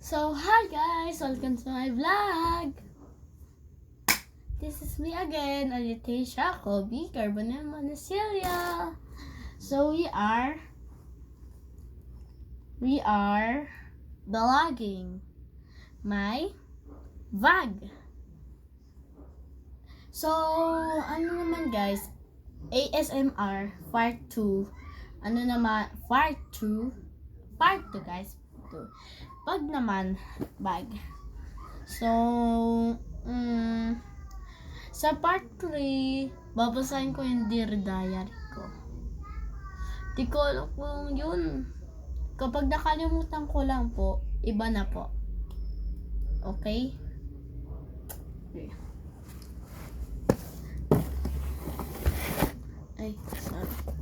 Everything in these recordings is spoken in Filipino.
So, hi guys! Welcome to my vlog! This is me again, Alitasia Kobe Carbonell Monasilia. So, we are vlogging my vlog. So, ano naman guys, ASMR part 2. Ano naman, part 2 guys. Pag naman, bag. So, sa part 3, babasahin ko yung Dear Diary ko. Di ko alam kung yun. Kapag nakalimutan ko lang po, iba na po. Okay? Ay, sorry.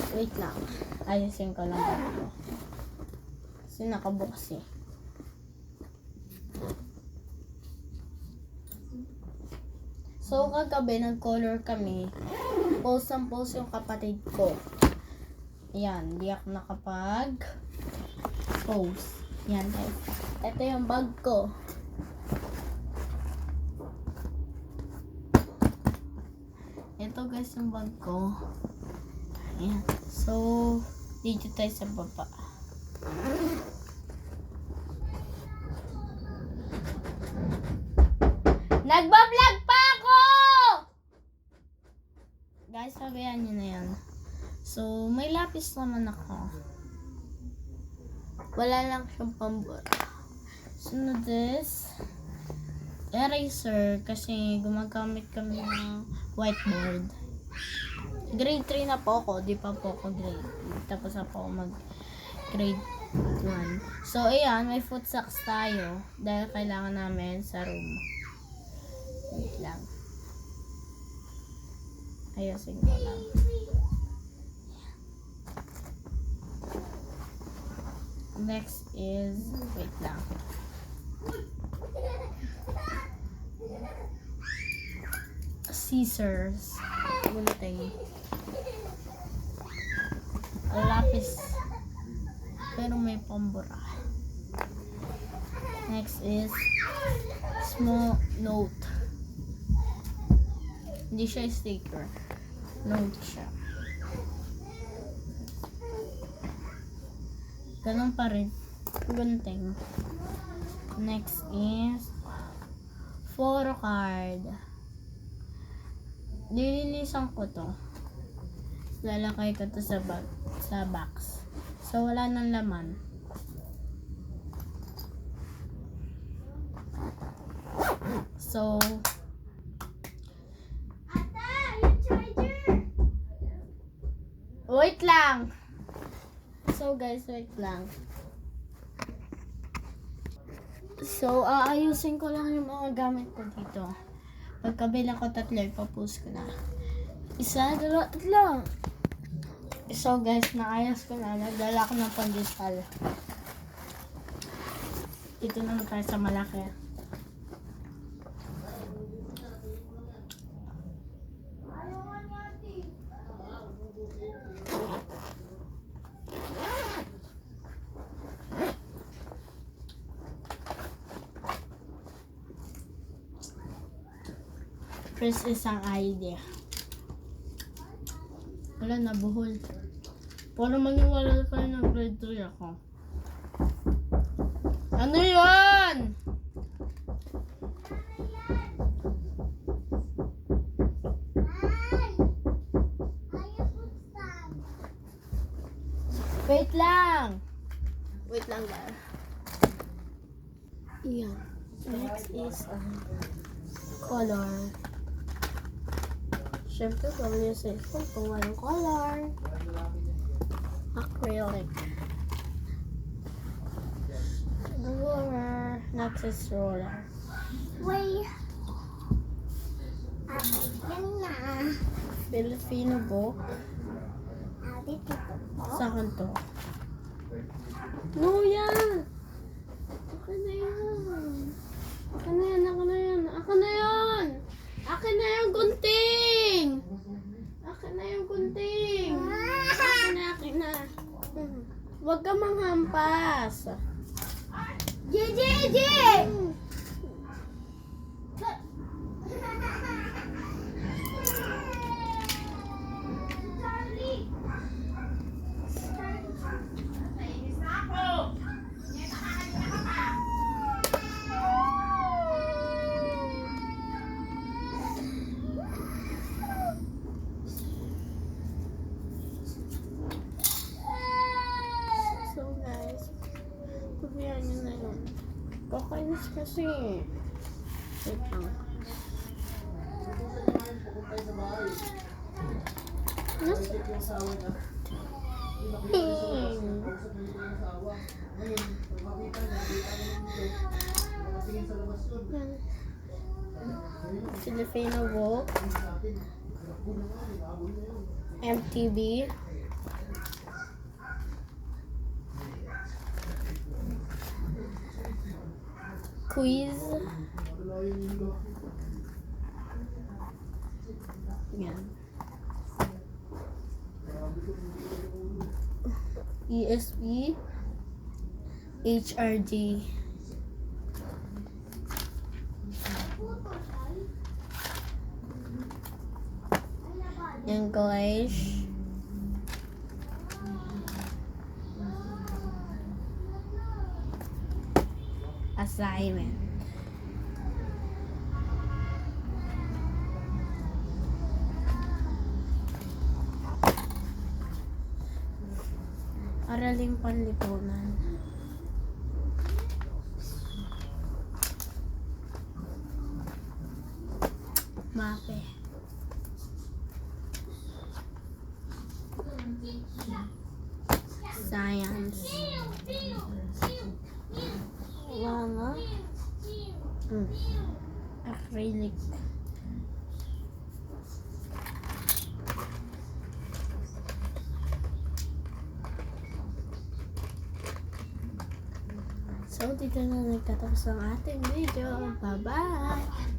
Wait lang. Ayusin ko lang ito. Kasi nakabukas eh. So, kagabi nag-color kami. Post yung kapatid ko. Yan. Di ako nakapag-post. Yan guys. Ito yung bag ko. Ito guys yung bag ko. Ayan. So, dito tayo sa baba. Nagbablog pa ako! Guys, sabihan nyo na yan. So, may lapis naman ako. Wala lang siyang pambura. Sunod is eraser kasi gumagamit kami ng whiteboard. Grade 3 na po ako, di pa po ako grade. Tapos na po ako mag grade 1. So, ayan, may foot socks tayo dahil kailangan namin sa room. Wait lang. Ayusin ko lang. Next is, wait lang. Scissors. Gunting. Lapis. Pero may pambura. Next is small note. Hindi siya sticker. Note siya. Ganun pa rin. Gunting. Next is photo card. Lilinisan ko to. Lalakay ko to sa box. So, wala nang laman. So, Ata, yung charger! Wait lang! So, guys, wait lang. So, aayusin ko lang yung mga gamit ko dito. Pagkabilang ko 3, ipapost ko na. 1, 2, 3. So guys, naayos ko na. Nagdala ko ng pandesal. Dito naman tayo sa malaki. First isang idea. Wala, nabuhol. Para maniwala kayo ng grade 3 ako. Ano yun? Wait lang. Wait lang guys. Yan. Next is color. Siyempre, kami yung cellphone kung walang color. Acrylic. Roller. Next is roller. Wait. Yan na. Filipino book. Saan to? No, yan. Akin na yan. Akin na yan. Akin na yan. Akin na yan. Akin na yung gunting. Akin na yung gunting. Akin na. Huwag ka manghampas. JJJ! So guys, pabayaan nyo na yun. Kakainis kasi. Wait lang. Filipino Walk, MTV, quiz, yan. ESP, HRD. English, assignment. Araling panlipunan. Mape. Science. Wala. Acrylic. So, dito na nagtatapos ang ating video. Bye-bye!